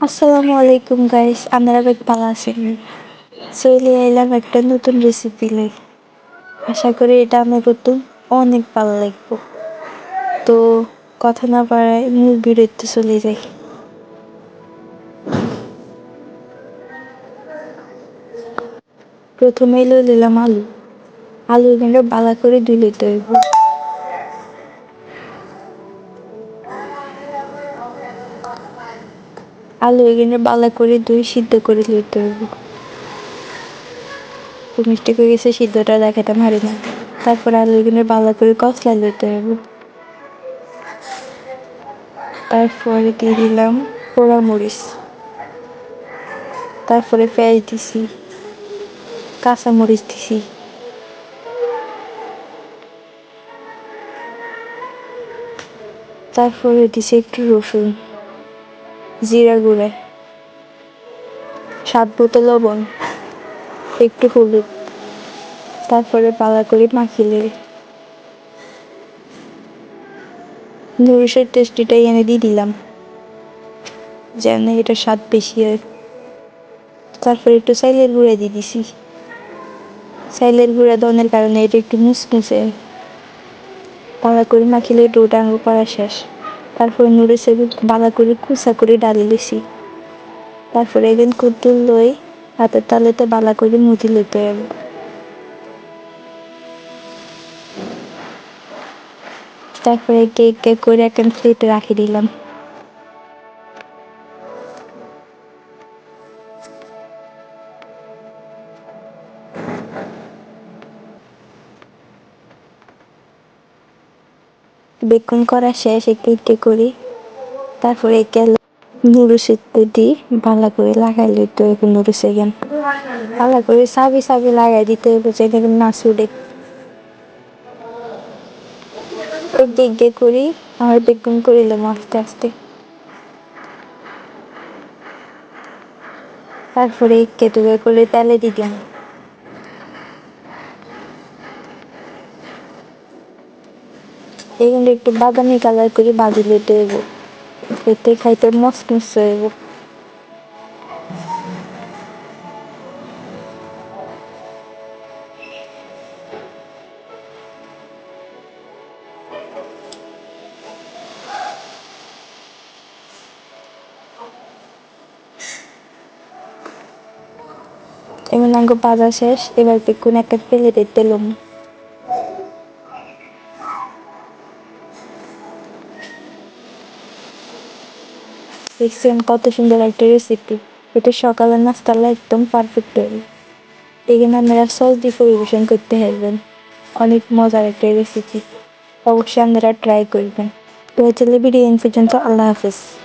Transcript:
আসসালামু আলাইকুম গাইস, আপনারা বেশ ভালো আছেন? চলে এলাম একটা নতুন রেসিপি লই। আশা করি এটা আমার করতে অনেক ভালো লাগবে। তো কথা না বাড়াই মূল ভিডিওতে চলে যাই। প্রথমেই লই নিলাম আলু। আলু কিন্তু ভালো করে ধুই লইতে হইব। আলু এখানে ভালো করে ধুই সিদ্ধ করে লইতে হইব। তো মিষ্টি হয়ে গেছে, সিদ্ধটা দেখাতে পারি না। তারপর আলু এখানে ভালো করে কষলাই লইতে হইব। তারপরে দিয়ে দিলাম পোড়ামরিচ, তারপরে পেঁয়াজ দিছি, কাঁচামরিচ দিছি, তারপরে দিছি একটু রসুন, জিরা গুঁড়া, স্বাদ মতো লবণ, একটু হলুদ। তারপরে ভালো করে মাখিয়ে নুডলসের টেস্টিটা এনে দিয়ে দিলাম, যেন এটা স্বাদ বেশি হয়। তারপরে একটু চাইলের গুঁড়া দিয়ে দিছি। চাইলের গুঁড়া দেওয়ার কারণে এটা একটু মুসমুসে। ভালো করে মাখিলে ডোটা আমার করা শেষ। তারপরে নুডলসের ভালো করে কুচা করে ডালি লইছি। তারপরে এখানে কুতুল লই হাতের তালুতে ভালো করে মুথি লইতে হবে। তারপরে কেক করে একটা প্লেটে রাখি দিলাম। বেকন করা শেষ, একটু করি। তারপরে নুডলসের দিয়ে ভালো করে লাগাই লইতে হবে। নুডলসে গেন ভালো করে চাবি লাগাই দিতে হবে যেন না ছুটে। একটু করি আর বেকন করিলাম আস্তে আস্তে। তারপরে কেটে করে তেলে দিলাম। এগুলো একটু বাদামি কালার করে ভাজি লইতে হইব, এতে খাইতে মসমস হইব। এমন আঙ্গ ভাজা শেষ, এবার বেগুন একটা প্লেটে তেলম। দেখছেন কত সুন্দর একটা রেসিপি। এটা সকালের নাস্তার একদম পারফেক্ট হবে। এখানে আপনারা সস দিয়ে পরিবেশন করতে পারবেন। অনেক মজার একটা রেসিপি, অবশ্যই আপনারা ট্রাই করবেন। তো চলে ভিডিও পর্যন্ত, আল্লাহ হাফেজ।